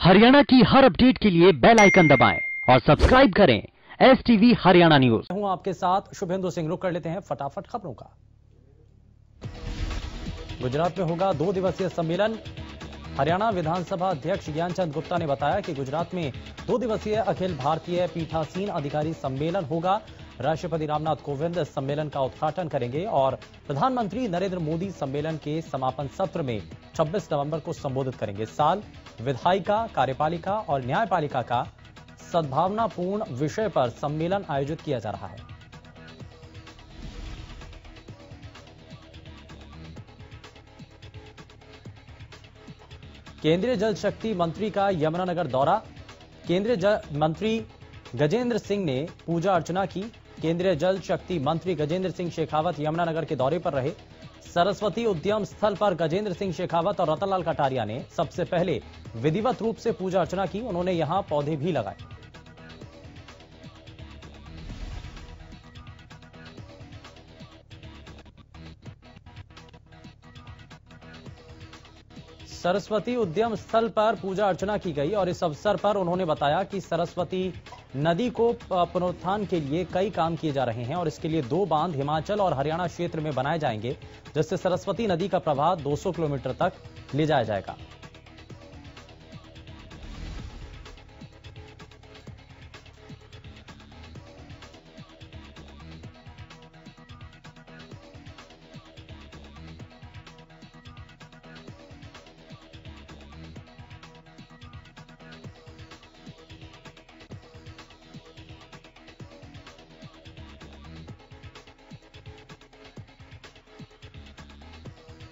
हरियाणा की हर अपडेट के लिए बेल आइकन दबाएं और सब्सक्राइब करें एसटीवी हरियाणा न्यूज। हूं आपके साथ शुभेंदु सिंह। रुक कर लेते हैं फटाफट खबरों का। गुजरात में होगा 2 दिवसीय सम्मेलन। हरियाणा विधानसभा अध्यक्ष ज्ञानचंद गुप्ता ने बताया कि गुजरात में 2 दिवसीय अखिल भारतीय पीठासीन अधिकारी सम्मेलन होगा। राष्ट्रपति रामनाथ कोविंद इस सम्मेलन का उद्घाटन करेंगे और प्रधानमंत्री नरेंद्र मोदी सम्मेलन के समापन सत्र में 26 नवंबर को संबोधित करेंगे। इस साल विधायिका, कार्यपालिका और न्यायपालिका का सद्भावनापूर्ण विषय पर सम्मेलन आयोजित किया जा रहा है। केंद्रीय जल शक्ति मंत्री का यमुनानगर दौरा। केंद्रीय जल मंत्री गजेंद्र सिंह ने पूजा अर्चना की। केंद्रीय जल शक्ति मंत्री गजेंद्र सिंह शेखावत यमुनानगर के दौरे पर रहे। सरस्वती उद्यम स्थल पर गजेंद्र सिंह शेखावत और रतनलाल कटारिया ने सबसे पहले विधिवत रूप से पूजा अर्चना की। उन्होंने यहां पौधे भी लगाए। सरस्वती उद्यम स्थल पर पूजा अर्चना की गई और इस अवसर पर उन्होंने बताया कि सरस्वती नदी को पुनरुत्थान के लिए कई काम किए जा रहे हैं और इसके लिए 2 बांध हिमाचल और हरियाणा क्षेत्र में बनाए जाएंगे, जिससे सरस्वती नदी का प्रवाह 200 किलोमीटर तक ले जाया जाएगा।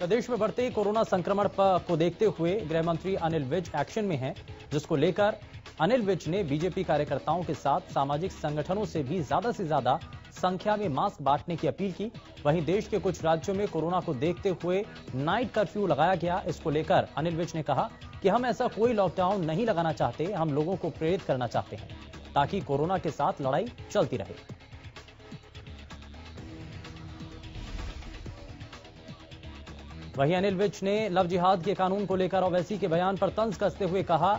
प्रदेश में बढ़ते कोरोना संक्रमण को देखते हुए गृह मंत्री अनिल विज एक्शन में हैं, जिसको लेकर अनिल विज ने बीजेपी कार्यकर्ताओं के साथ सामाजिक संगठनों से भी ज्यादा से ज्यादा संख्या में मास्क बांटने की अपील की। वहीं देश के कुछ राज्यों में कोरोना को देखते हुए नाइट कर्फ्यू लगाया गया। इसको लेकर अनिल विज ने कहा कि हम ऐसा कोई लॉकडाउन नहीं लगाना चाहते, हम लोगों को प्रेरित करना चाहते हैं ताकि कोरोना के साथ लड़ाई चलती रहे। वहीं अनिल विज ने लव जिहाद के कानून को लेकर ओवैसी के बयान पर तंज कसते हुए कहा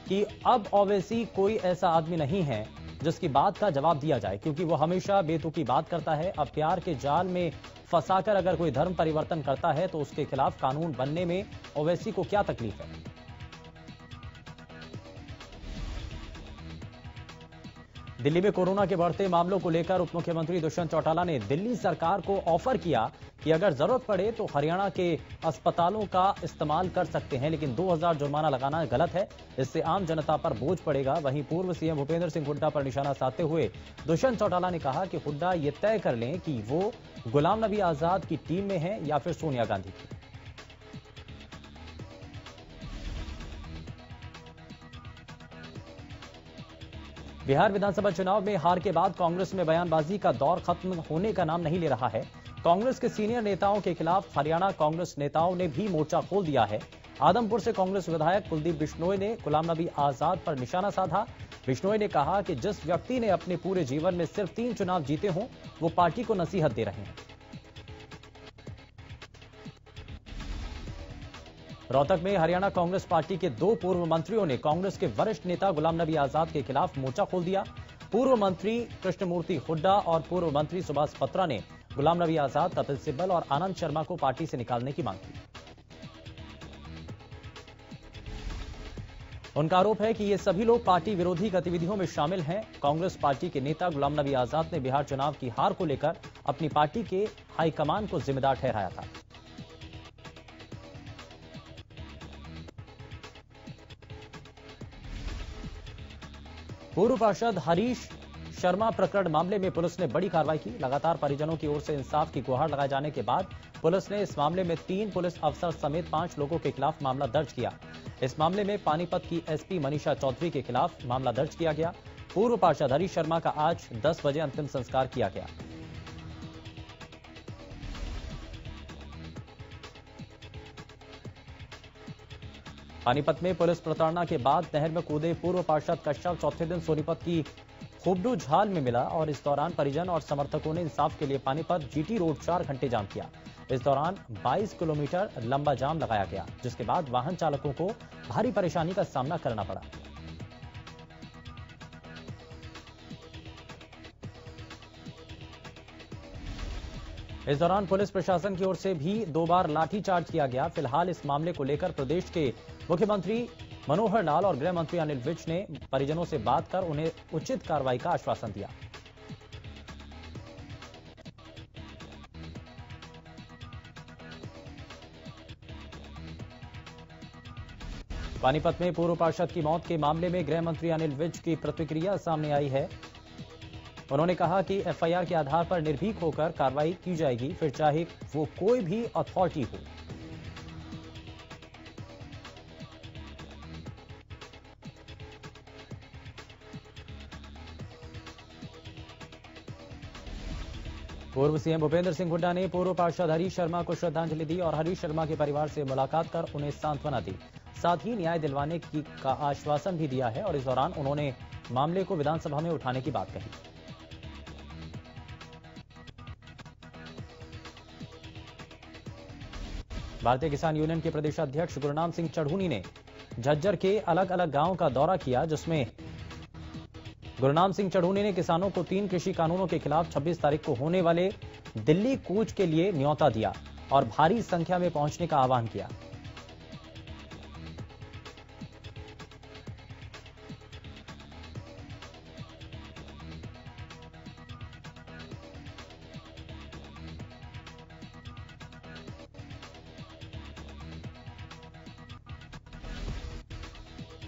कि अब ओवैसी कोई ऐसा आदमी नहीं है जिसकी बात का जवाब दिया जाए, क्योंकि वो हमेशा बेतुकी बात करता है। अब प्यार के जाल में फंसाकर अगर कोई धर्म परिवर्तन करता है तो उसके खिलाफ कानून बनने में ओवैसी को क्या तकलीफ है। दिल्ली में कोरोना के बढ़ते मामलों को लेकर उप मुख्यमंत्री दुष्यंत चौटाला ने दिल्ली सरकार को ऑफर किया कि अगर जरूरत पड़े तो हरियाणा के अस्पतालों का इस्तेमाल कर सकते हैं, लेकिन 2000 जुर्माना लगाना गलत है, इससे आम जनता पर बोझ पड़ेगा। वहीं पूर्व सीएम भूपेंद्र सिंह हुड्डा पर निशाना साधते हुए दुष्यंत चौटाला ने कहा कि हुड्डा ये तय कर लें कि वो गुलाम नबी आजाद की टीम में है या फिर सोनिया गांधी की। बिहार विधानसभा चुनाव में हार के बाद कांग्रेस में बयानबाजी का दौर खत्म होने का नाम नहीं ले रहा है। कांग्रेस के सीनियर नेताओं के खिलाफ हरियाणा कांग्रेस नेताओं ने भी मोर्चा खोल दिया है। आदमपुर से कांग्रेस विधायक कुलदीप बिश्नोई ने गुलाम नबी आजाद पर निशाना साधा। बिश्नोई ने कहा कि जिस व्यक्ति ने अपने पूरे जीवन में सिर्फ 3 चुनाव जीते हों, वो पार्टी को नसीहत दे रहे हैं। रोहतक में हरियाणा कांग्रेस पार्टी के 2 पूर्व मंत्रियों ने कांग्रेस के वरिष्ठ नेता गुलाम नबी आजाद के खिलाफ मोर्चा खोल दिया। पूर्व मंत्री कृष्णमूर्ति हुड्डा और पूर्व मंत्री सुभाष पत्रा ने गुलाम नबी आजाद, कपिल सिब्बल और आनंद शर्मा को पार्टी से निकालने की मांग की। उनका आरोप है कि ये सभी लोग पार्टी विरोधी गतिविधियों में शामिल हैं। कांग्रेस पार्टी के नेता गुलाम नबी आजाद ने बिहार चुनाव की हार को लेकर अपनी पार्टी के हाईकमान को जिम्मेदार ठहराया था। पूर्व पार्षद हरीश शर्मा प्रकरण मामले में पुलिस ने बड़ी कार्रवाई की। लगातार परिजनों की ओर से इंसाफ की गुहार लगाए जाने के बाद पुलिस ने इस मामले में 3 पुलिस अफसर समेत 5 लोगों के खिलाफ मामला दर्ज किया। इस मामले में पानीपत की एसपी मनीषा चौधरी के खिलाफ मामला दर्ज किया गया। पूर्व पार्षद हरीश शर्मा का आज 10 बजे अंतिम संस्कार किया गया। पानीपत में पुलिस प्रताड़ना के बाद नहर में कूदे पूर्व पार्षद कश्यप चौथे दिन सोनीपत की खुबडू झाल में मिला और इस दौरान परिजन और समर्थकों ने इंसाफ के लिए पानीपत जीटी रोड 4 घंटे जाम किया। इस दौरान 22 किलोमीटर लंबा जाम लगाया गया, जिसके बाद वाहन चालकों को भारी परेशानी का सामना करना पड़ा। इस दौरान पुलिस प्रशासन की ओर से भी 2 बार लाठीचार्ज किया गया। फिलहाल इस मामले को लेकर प्रदेश के मुख्यमंत्री मनोहर लाल और गृह मंत्री अनिल विज ने परिजनों से बात कर उन्हें उचित कार्रवाई का आश्वासन दिया। पानीपत में पूर्व पार्षद की मौत के मामले में गृह मंत्री अनिल विज की प्रतिक्रिया सामने आई है। उन्होंने कहा कि एफआईआर के आधार पर निर्भीक होकर कार्रवाई की जाएगी, फिर चाहे वो कोई भी अथॉरिटी हो। पूर्व सीएम भूपेंद्र सिंह हुड्डा ने पूर्व पार्षद हरीश शर्मा को श्रद्धांजलि दी और हरीश शर्मा के परिवार से मुलाकात कर उन्हें सांत्वना दी। साथ ही न्याय दिलवाने का आश्वासन भी दिया है और इस दौरान उन्होंने मामले को विधानसभा में उठाने की बात कही। भारतीय किसान यूनियन के प्रदेश अध्यक्ष गुरनाम सिंह चढ़ूनी ने झज्जर के अलग अलग गांवों का दौरा किया, जिसमें गुरनाम सिंह चढ़ूनी ने किसानों को 3 कृषि कानूनों के खिलाफ 26 तारीख को होने वाले दिल्ली कूच के लिए न्योता दिया और भारी संख्या में पहुंचने का आह्वान किया।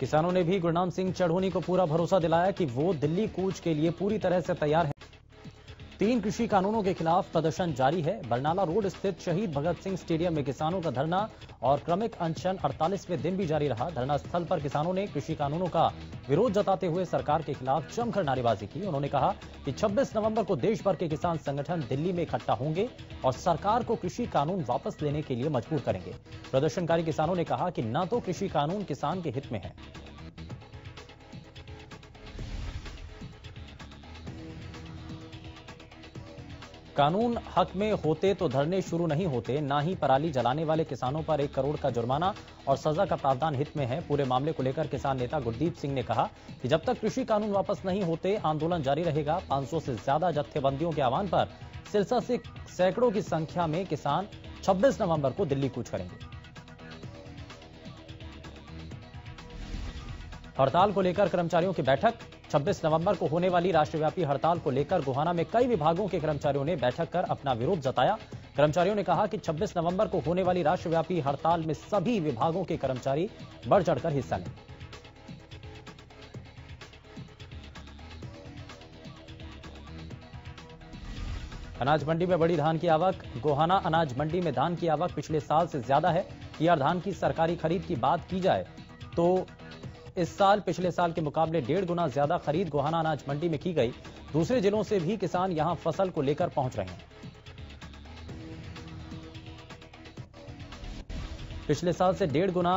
किसानों ने भी गुरनाम सिंह चढ़ूनी को पूरा भरोसा दिलाया कि वो दिल्ली कूच के लिए पूरी तरह से तैयार है। 3 कृषि कानूनों के खिलाफ प्रदर्शन जारी है। बरनाला रोड स्थित शहीद भगत सिंह स्टेडियम में किसानों का धरना और क्रमिक अनशन 48वें दिन भी जारी रहा। धरना स्थल पर किसानों ने कृषि कानूनों का विरोध जताते हुए सरकार के खिलाफ जमकर नारेबाजी की। उन्होंने कहा कि 26 नवंबर को देश भर के किसान संगठन दिल्ली में इकट्ठा होंगे और सरकार को कृषि कानून वापस लेने के लिए मजबूर करेंगे। प्रदर्शनकारी किसानों ने कहा कि न तो कृषि कानून किसान के हित में है। कानून हक में होते तो धरने शुरू नहीं होते, ना ही पराली जलाने वाले किसानों पर 1 करोड़ का जुर्माना और सजा का प्रावधान हित में है। पूरे मामले को लेकर किसान नेता गुरदीप सिंह ने कहा कि जब तक कृषि कानून वापस नहीं होते आंदोलन जारी रहेगा। 500 से ज्यादा जत्थेबंदियों के आह्वान पर सिरसा से सैकड़ों की संख्या में किसान 26 नवंबर को दिल्ली कूच करेंगे। हड़ताल को लेकर कर्मचारियों की बैठक। 26 नवंबर को होने वाली राष्ट्रव्यापी हड़ताल को लेकर गोहाना में कई विभागों के कर्मचारियों ने बैठक कर अपना विरोध जताया। कर्मचारियों ने कहा कि 26 नवंबर को होने वाली राष्ट्रव्यापी हड़ताल में सभी विभागों के कर्मचारी बढ़ चढ़कर हिस्सा लें। अनाज मंडी में बड़ी धान की आवक। गोहाना अनाज मंडी में धान की आवक पिछले साल से ज्यादा है। टीआर धान की सरकारी खरीद की बात की जाए तो इस साल पिछले साल के मुकाबले 1.5 गुना ज्यादा खरीद गोहाना अनाज मंडी में की गई। दूसरे जिलों से भी किसान यहां फसल को लेकर पहुंच रहे हैं। पिछले साल से 1.5 गुना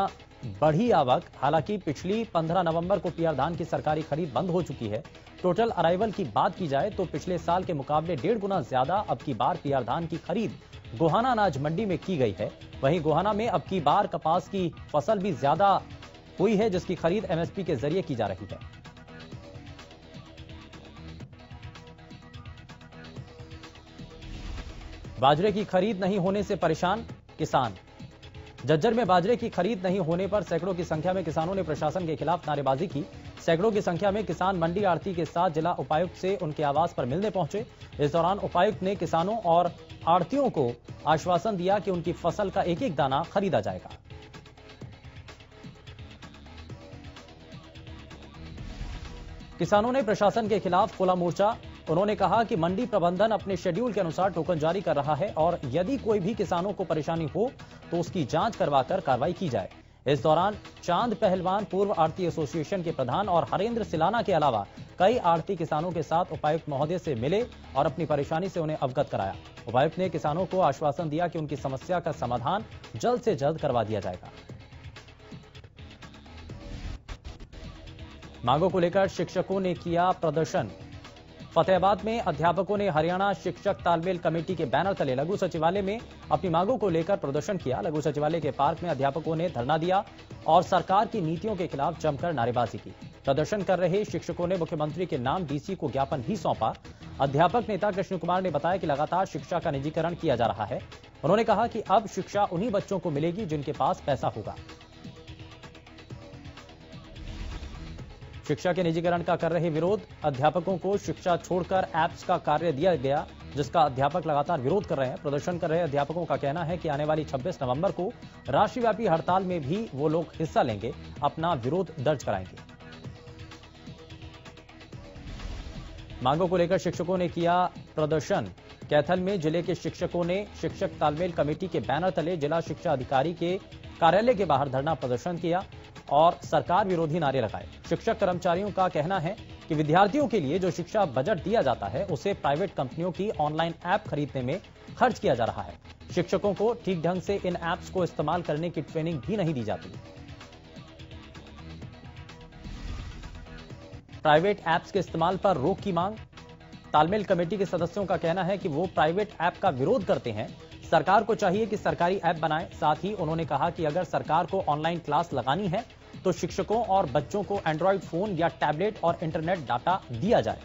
बढ़ी आवक। हालांकि पिछली 15 नवंबर को टीआर धान की सरकारी खरीद बंद हो चुकी है। टोटल अराइवल की बात की जाए तो पिछले साल के मुकाबले 1.5 गुना ज्यादा अब की बार टीआर धान की खरीद गोहाना अनाज मंडी में की गई है। वहीं गोहाना में अब की बार कपास की फसल भी ज्यादा हुई है, जिसकी खरीद एमएसपी के जरिए की जा रही है। बाजरे की खरीद नहीं होने से परेशान किसान। झज्जर में बाजरे की खरीद नहीं होने पर सैकड़ों की संख्या में किसानों ने प्रशासन के खिलाफ नारेबाजी की। सैकड़ों की संख्या में किसान मंडी आड़ती के साथ जिला उपायुक्त से उनके आवास पर मिलने पहुंचे। इस दौरान उपायुक्त ने किसानों और आड़तियों को आश्वासन दिया कि उनकी फसल का एक एक दाना खरीदा जाएगा। किसानों ने प्रशासन के खिलाफ खोला मोर्चा। उन्होंने कहा कि मंडी प्रबंधन अपने शेड्यूल के अनुसार टोकन जारी कर रहा है और यदि कोई भी किसानों को परेशानी हो तो उसकी जांच करवाकर कार्रवाई की जाए। इस दौरान चांद पहलवान पूर्व आड़ती एसोसिएशन के प्रधान और हरेंद्र सिलाना के अलावा कई आड़ती किसानों के साथ उपायुक्त महोदय से मिले और अपनी परेशानी से उन्हें अवगत कराया। उपायुक्त ने किसानों को आश्वासन दिया कि उनकी समस्या का समाधान जल्द से जल्द करवा दिया जाएगा। मांगों को लेकर शिक्षकों ने किया प्रदर्शन। फतेहाबाद में अध्यापकों ने हरियाणा शिक्षक तालमेल कमेटी के बैनर तले लघु सचिवालय में अपनी मांगों को लेकर प्रदर्शन किया। लघु सचिवालय के पार्क में अध्यापकों ने धरना दिया और सरकार की नीतियों के खिलाफ जमकर नारेबाजी की। प्रदर्शन कर रहे शिक्षकों ने मुख्यमंत्री के नाम डीसी को ज्ञापन भी सौंपा। अध्यापक नेता कृष्ण कुमार ने बताया कि लगातार शिक्षा का निजीकरण किया जा रहा है। उन्होंने कहा कि अब शिक्षा उन्हीं बच्चों को मिलेगी जिनके पास पैसा होगा। शिक्षा के निजीकरण का कर रहे विरोध। अध्यापकों को शिक्षा छोड़कर ऐप्स का कार्य दिया गया, जिसका अध्यापक लगातार विरोध कर रहे हैं। प्रदर्शन कर रहे अध्यापकों का कहना है कि आने वाली 26 नवंबर को राष्ट्रव्यापी हड़ताल में भी वो लोग हिस्सा लेंगे, अपना विरोध दर्ज कराएंगे। मांगों को लेकर शिक्षकों ने किया प्रदर्शन। कैथल में जिले के शिक्षकों ने शिक्षक तालमेल कमेटी के बैनर तले जिला शिक्षा अधिकारी के कार्यालय के बाहर धरना प्रदर्शन किया और सरकार विरोधी नारे लगाए। शिक्षक कर्मचारियों का कहना है कि विद्यार्थियों के लिए जो शिक्षा बजट दिया जाता है उसे प्राइवेट कंपनियों की ऑनलाइन ऐप खरीदने में खर्च किया जा रहा है। शिक्षकों को ठीक ढंग से इन ऐप्स को इस्तेमाल करने की ट्रेनिंग भी नहीं दी जाती। प्राइवेट ऐप्स के इस्तेमाल पर रोक की मांग। तालमेल कमेटी के सदस्यों का कहना है कि वो प्राइवेट ऐप का विरोध करते हैं। सरकार को चाहिए कि सरकारी ऐप बनाए। साथ ही उन्होंने कहा कि अगर सरकार को ऑनलाइन क्लास लगानी है तो शिक्षकों और बच्चों को एंड्रॉइड फोन या टैबलेट और इंटरनेट डाटा दिया जाए।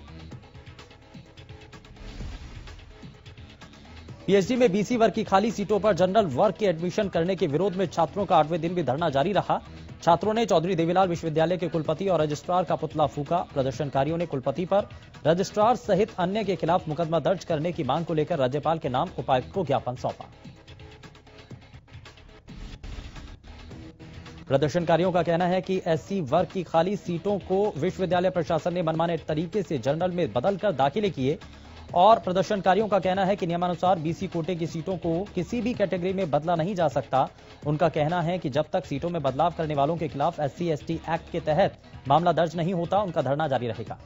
पीएचडी में बीसी वर्ग की खाली सीटों पर जनरल वर्ग के एडमिशन करने के विरोध में छात्रों का 8वें दिन भी धरना जारी रहा। छात्रों ने चौधरी देवीलाल विश्वविद्यालय के कुलपति और रजिस्ट्रार का पुतला फूंका। प्रदर्शनकारियों ने कुलपति पर, रजिस्ट्रार सहित अन्य के खिलाफ मुकदमा दर्ज करने की मांग को लेकर राज्यपाल के नाम उपायुक्त को ज्ञापन सौंपा। प्रदर्शनकारियों का कहना है कि एससी वर्ग की खाली सीटों को विश्वविद्यालय प्रशासन ने मनमाने तरीके से जनरल में बदलकर दाखिले किए और प्रदर्शनकारियों का कहना है कि नियमानुसार बीसी कोटे की सीटों को किसी भी कैटेगरी में बदला नहीं जा सकता। उनका कहना है कि जब तक सीटों में बदलाव करने वालों के खिलाफ SC/ST एक्ट के तहत मामला दर्ज नहीं होता, उनका धरना जारी रहेगा।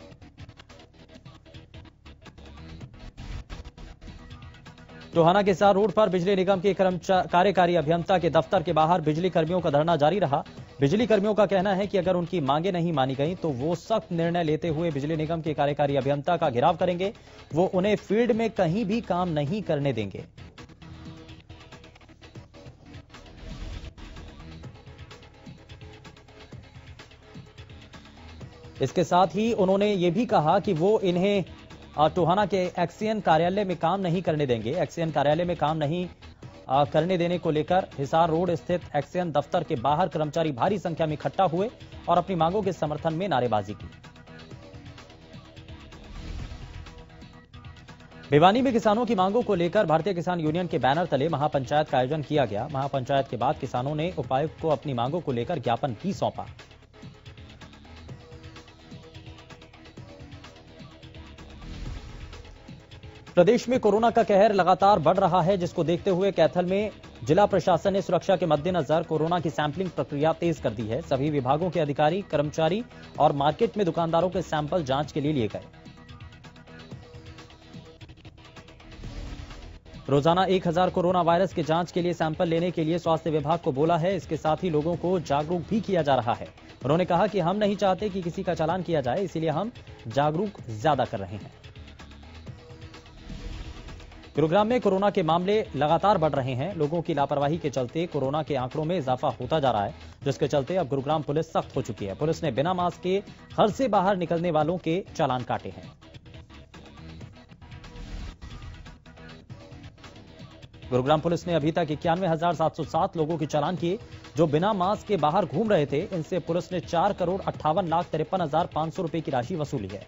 टोहाना के सार रोड पर बिजली निगम के कार्यकारी अभियंता के दफ्तर के बाहर बिजली कर्मियों का धरना जारी रहा। बिजली कर्मियों का कहना है कि अगर उनकी मांगे नहीं मानी गई तो वो सख्त निर्णय लेते हुए बिजली निगम के कार्यकारी अभियंता का घेराव करेंगे। वो उन्हें फील्ड में कहीं भी काम नहीं करने देंगे। इसके साथ ही उन्होंने ये भी कहा कि वो इन्हें टोहाना के एक्सीएन कार्यालय में काम नहीं करने देंगे। एक्सीएन कार्यालय में काम नहीं करने देने को लेकर हिसार रोड स्थित एक्सीएन दफ्तर के बाहर कर्मचारी भारी संख्या में इकट्ठा हुए और अपनी मांगों के समर्थन में नारेबाजी की। भिवानी में किसानों की मांगों को लेकर भारतीय किसान यूनियन के बैनर तले महापंचायत का आयोजन किया गया। महापंचायत के बाद किसानों ने उपायुक्त को अपनी मांगों को लेकर ज्ञापन भी सौंपा। प्रदेश में कोरोना का कहर लगातार बढ़ रहा है, जिसको देखते हुए कैथल में जिला प्रशासन ने सुरक्षा के मद्देनजर कोरोना की सैंपलिंग प्रक्रिया तेज कर दी है। सभी विभागों के अधिकारी, कर्मचारी और मार्केट में दुकानदारों के सैंपल जांच के लिए लिए गए। रोजाना 1000 कोरोना वायरस के जांच के लिए सैंपल लेने के लिए स्वास्थ्य विभाग को बोला है। इसके साथ ही लोगों को जागरूक भी किया जा रहा है। उन्होंने कहा कि हम नहीं चाहते कि किसी का चालान किया जाए, इसीलिए हम जागरूक ज्यादा कर रहे हैं। गुरुग्राम में कोरोना के मामले लगातार बढ़ रहे हैं। लोगों की लापरवाही के चलते कोरोना के आंकड़ों में इजाफा होता जा रहा है, जिसके चलते अब गुरुग्राम पुलिस सख्त हो चुकी है। पुलिस ने बिना मास्क के घर से बाहर निकलने वालों के चालान काटे हैं। गुरुग्राम पुलिस ने अभी तक 91,707 लोगों के चालान किए जो बिना मास्क के बाहर घूम रहे थे। इनसे पुलिस ने 4,58,53,500 रुपए की राशि वसूली है।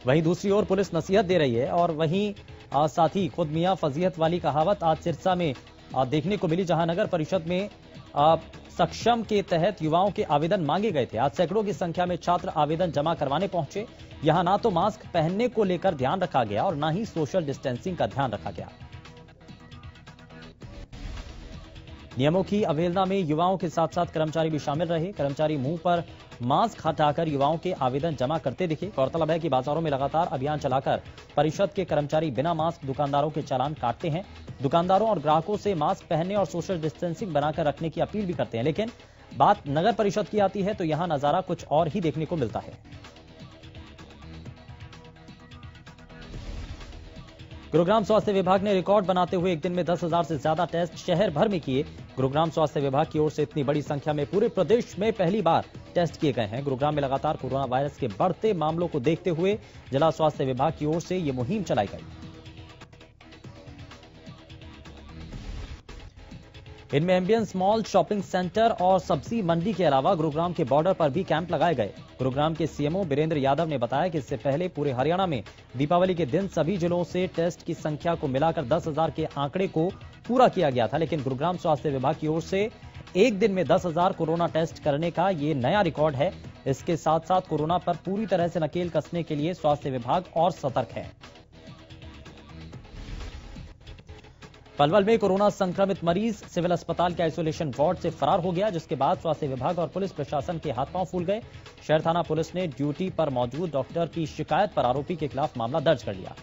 वहीं दूसरी ओर पुलिस नसीहत दे रही है और वहीं साथ ही खुद मियां फजीहत वाली कहावत आज सिरसा में देखने को मिली, जहां नगर परिषद में सक्षम के तहत युवाओं के आवेदन मांगे गए थे। आज सैकड़ों की संख्या में छात्र आवेदन जमा करवाने पहुंचे। यहां ना तो मास्क पहनने को लेकर ध्यान रखा गया और ना ही सोशल डिस्टेंसिंग का ध्यान रखा गया। नियमों की अवहेलना में युवाओं के साथ साथ कर्मचारी भी शामिल रहे। कर्मचारी मुंह पर मास्क हटाकर युवाओं के आवेदन जमा करते दिखे। गौरतलब है कि बाजारों में लगातार अभियान चलाकर परिषद के कर्मचारी बिना मास्क दुकानदारों के चालान काटते हैं। दुकानदारों और ग्राहकों से मास्क पहनने और सोशल डिस्टेंसिंग बनाकर रखने की अपील भी करते हैं, लेकिन बात नगर परिषद की आती है तो यहां नजारा कुछ और ही देखने को मिलता है। गुरुग्राम स्वास्थ्य विभाग ने रिकॉर्ड बनाते हुए एक दिन में 10,000 से ज्यादा टेस्ट शहर भर में किए। गुरुग्राम स्वास्थ्य विभाग की ओर से इतनी बड़ी संख्या में पूरे प्रदेश में पहली बार टेस्ट किए गए हैं। गुरुग्राम में लगातार कोरोना वायरस के बढ़ते मामलों को देखते हुए जिला स्वास्थ्य विभाग की ओर से यह मुहिम चलाई गई। इनमें एम्बियंस मॉल, शॉपिंग सेंटर और सब्जी मंडी के अलावा गुरुग्राम के बॉर्डर पर भी कैंप लगाए गए। गुरुग्राम के सीएमओ बीरेंद्र यादव ने बताया कि इससे पहले पूरे हरियाणा में दीपावली के दिन सभी जिलों से टेस्ट की संख्या को मिलाकर 10,000 के आंकड़े को पूरा किया गया था, लेकिन गुरुग्राम स्वास्थ्य विभाग की ओर से एक दिन में 10,000 कोरोना टेस्ट करने का ये नया रिकॉर्ड है। इसके साथ साथ कोरोना पर पूरी तरह से नकेल कसने के लिए स्वास्थ्य विभाग और सतर्क है। पलवल में कोरोना संक्रमित मरीज सिविल अस्पताल के आइसोलेशन वार्ड से फरार हो गया, जिसके बाद स्वास्थ्य विभाग और पुलिस प्रशासन के हाथ पांव फूल गए। शहर थाना पुलिस ने ड्यूटी पर मौजूद डॉक्टर की शिकायत पर आरोपी के खिलाफ मामला दर्ज कर लिया।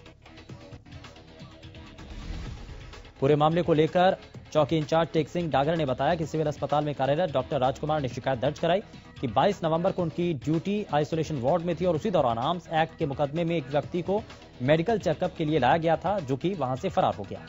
पूरे मामले को लेकर चौकी इंचार्ज टेक सिंह डागर ने बताया कि सिविल अस्पताल में कार्यरत डॉक्टर राजकुमार ने शिकायत दर्ज कराई कि 22 नवंबर को उनकी ड्यूटी आइसोलेशन वार्ड में थी और उसी दौरान आर्म्स एक्ट के मुकदमे में एक व्यक्ति को मेडिकल चेकअप के लिए लाया गया था, जो कि वहां से फरार हो गया।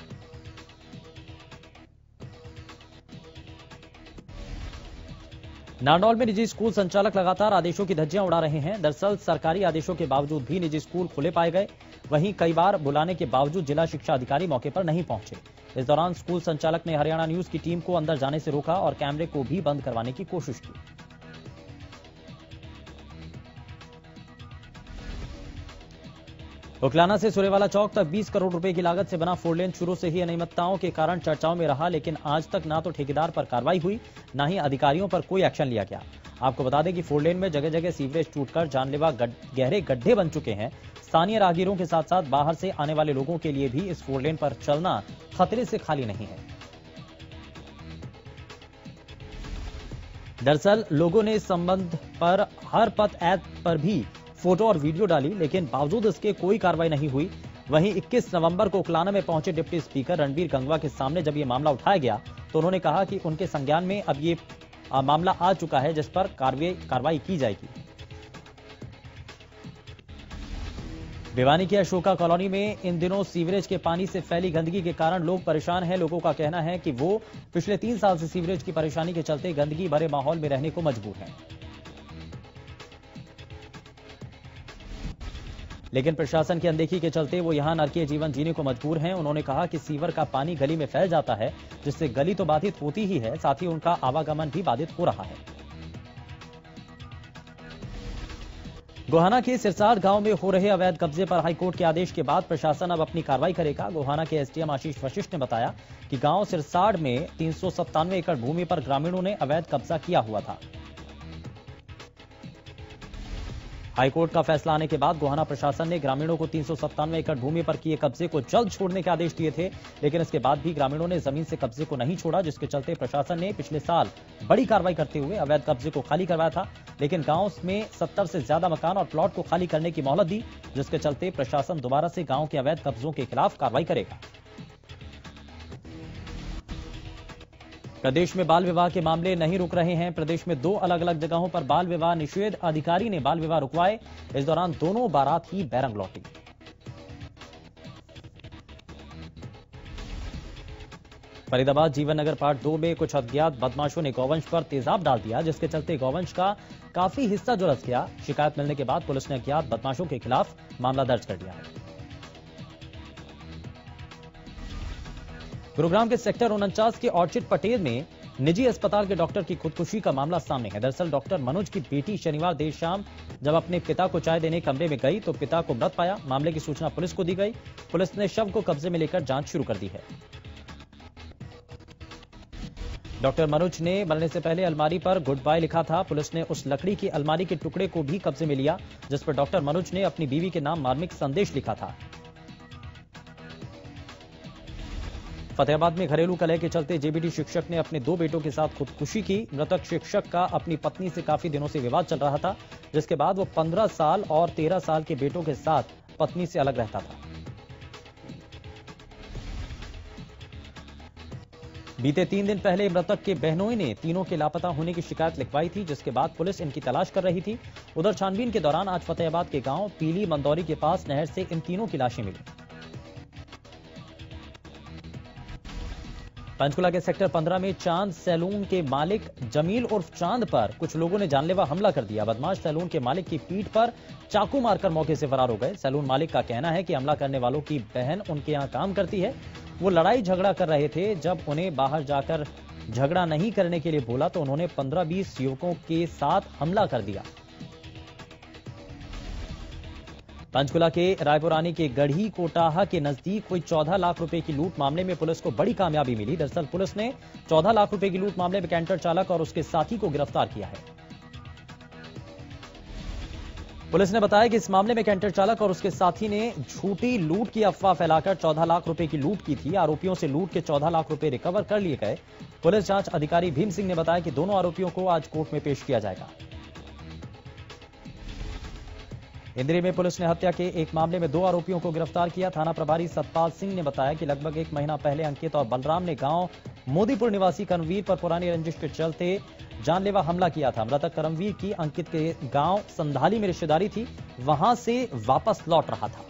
नारनौल में निजी स्कूल संचालक लगातार आदेशों की धज्जियां उड़ा रहे हैं। दरअसल सरकारी आदेशों के बावजूद भी निजी स्कूल खुले पाए गए। वहीं कई बार बुलाने के बावजूद जिला शिक्षा अधिकारी मौके पर नहीं पहुंचे। इस दौरान स्कूल संचालक ने हरियाणा न्यूज की टीम को अंदर जाने से रोका और कैमरे को भी बंद करवाने की कोशिश की। उकलाना से सुरेवाला चौक तक 20 करोड़ रुपए की लागत से बना 4 लेन शुरू से ही अनियमितताओं के कारण चर्चाओं में रहा, लेकिन आज तक ना तो ठेकेदार पर कार्रवाई हुई, ना ही अधिकारियों पर कोई एक्शन लिया गया। आपको बता दें कि 4 लेन में जगह जगह सीवरेज टूटकर जानलेवा गहरे गड्ढे बन चुके हैं। स्थानीय राहगीरों के साथ साथ बाहर से आने वाले लोगों के लिए भी इस 4 लेन पर चलना खतरे से खाली नहीं है। दरअसल लोगों ने इस संबंध पर हर पथ ऐप पर भी फोटो और वीडियो डाली, लेकिन बावजूद इसके कोई कार्रवाई नहीं हुई। वहीं 21 नवंबर को उकलाना में पहुंचे डिप्टी स्पीकर रणबीर गंगवा के सामने जब यह मामला उठाया गया तो उन्होंने कहा कि उनके संज्ञान में अब ये मामला आ चुका है, जिस पर कार्रवाई की जाएगी। भिवानी की अशोका कॉलोनी में इन दिनों सीवरेज के पानी से फैली गंदगी के कारण लोग परेशान हैं। लोगों का कहना है कि वो पिछले 3 साल से सीवरेज की परेशानी के चलते गंदगी भरे माहौल में रहने को मजबूर हैं, लेकिन प्रशासन की अनदेखी के चलते वो यहां नरकीय जीवन जीने को मजबूर हैं। उन्होंने कहा कि सीवर का पानी गली में फैल जाता है, जिससे गली तो बाधित होती ही है, साथ ही उनका आवागमन भी बाधित हो रहा है। गोहाना के सिरसार गांव में हो रहे अवैध कब्जे पर हाईकोर्ट के आदेश के बाद प्रशासन अब अपनी कार्रवाई करेगा। गोहाना के एसडीएम आशीष वशिष्ठ ने बताया कि गांव सिरसार में 397 एकड़ भूमि पर ग्रामीणों ने अवैध कब्जा किया हुआ था। हाईकोर्ट का फैसला आने के बाद गोहाना प्रशासन ने ग्रामीणों को 397 एकड़ भूमि पर किए कब्जे को जल्द छोड़ने के आदेश दिए थे, लेकिन इसके बाद भी ग्रामीणों ने जमीन से कब्जे को नहीं छोड़ा, जिसके चलते प्रशासन ने पिछले साल बड़ी कार्रवाई करते हुए अवैध कब्जे को खाली करवाया था। लेकिन गांव में 70 से ज्यादा मकान और प्लॉट को खाली करने की मोहलत दी, जिसके चलते प्रशासन दोबारा से गांव के अवैध कब्जों के खिलाफ कार्रवाई करेगा। प्रदेश में बाल विवाह के मामले नहीं रुक रहे हैं। प्रदेश में 2 अलग अलग जगहों पर बाल विवाह निषेध अधिकारी ने बाल विवाह रुकवाए। इस दौरान दोनों बारात ही बैरंग लौटी। फरीदाबाद जीवन नगर पार्ट 2 में कुछ अज्ञात बदमाशों ने गौवंश पर तेजाब डाल दिया, जिसके चलते गौवंश का काफी हिस्सा झुलस गया। शिकायत मिलने के बाद पुलिस ने अज्ञात बदमाशों के खिलाफ मामला दर्ज कर लिया है। गुरुग्राम के सेक्टर 49 के ऑर्चिड पटेल में निजी अस्पताल के डॉक्टर की खुदकुशी का मामला सामने है। दरअसल डॉक्टर मनोज की बेटी शनिवार देर शाम जब अपने पिता को चाय देने कमरे में गई तो पिता को मृत पाया। मामले की सूचना पुलिस को दी गई। पुलिस ने शव को कब्जे में लेकर जांच शुरू कर दी है। डॉक्टर मनोज ने मरने से पहले अलमारी पर गुड बाय लिखा था। पुलिस ने उस लकड़ी की अलमारी के टुकड़े को भी कब्जे में लिया, जिस पर डॉक्टर मनोज ने अपनी बीवी के नाम मार्मिक संदेश लिखा था। फतेहाबाद में घरेलू कलह के चलते जेबीटी शिक्षक ने अपने 2 बेटों के साथ खुदकुशी की। मृतक शिक्षक का अपनी पत्नी से काफी दिनों से विवाद चल रहा था, जिसके बाद वो 15 साल और 13 साल के बेटों के साथ पत्नी से अलग रहता था। बीते 3 दिन पहले मृतक के बहनोई ने तीनों के लापता होने की शिकायत लिखवाई थी, जिसके बाद पुलिस इनकी तलाश कर रही थी। उधर छानबीन के दौरान आज फतेहाबाद के गांव पीली मंदौरी के पास नहर से इन तीनों की लाशें मिली। पंचकुला के सेक्टर 15 में चांद सैलून के मालिक जमील उर्फ चांद पर कुछ लोगों ने जानलेवा हमला कर दिया। बदमाश सैलून के मालिक की पीठ पर चाकू मारकर मौके से फरार हो गए। सैलून मालिक का कहना है कि हमला करने वालों की बहन उनके यहां काम करती है। वो लड़ाई झगड़ा कर रहे थे। जब उन्हें बाहर जाकर झगड़ा नहीं करने के लिए बोला तो उन्होंने 15-20 युवकों के साथ हमला कर दिया। पंचकुला के रायपुरानी के गढ़ी कोटाहा के नजदीक हुई 14 लाख रुपए की लूट मामले में पुलिस को बड़ी कामयाबी मिली। दरअसल पुलिस ने 14 लाख रुपए की लूट मामले में कैंटर चालक और उसके साथी को गिरफ्तार किया है। पुलिस ने बताया कि इस मामले में कैंटर चालक और उसके साथी ने झूठी लूट की अफवाह फैलाकर 14 लाख रुपए की लूट की थी। आरोपियों से लूट के 14 लाख रुपए रिकवर कर लिए गए। पुलिस जांच अधिकारी भीम सिंह ने बताया कि दोनों आरोपियों को आज कोर्ट में पेश किया जाएगा। इंद्री में पुलिस ने हत्या के एक मामले में 2 आरोपियों को गिरफ्तार किया। थाना प्रभारी सतपाल सिंह ने बताया कि लगभग 1 महीना पहले अंकित और बलराम ने गांव मोदीपुर निवासी करमवीर पर पुरानी रंजिश के चलते जानलेवा हमला किया था। मृतक करमवीर की अंकित के गांव संधाली में रिश्तेदारी थी, वहां से वापस लौट रहा था।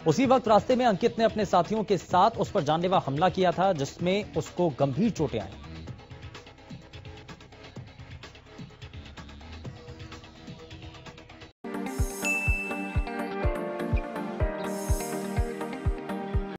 उसी वक्त रास्ते में अंकित ने अपने साथियों के साथ उस पर जानलेवा हमला किया था, जिसमें उसको गंभीर चोटें आई।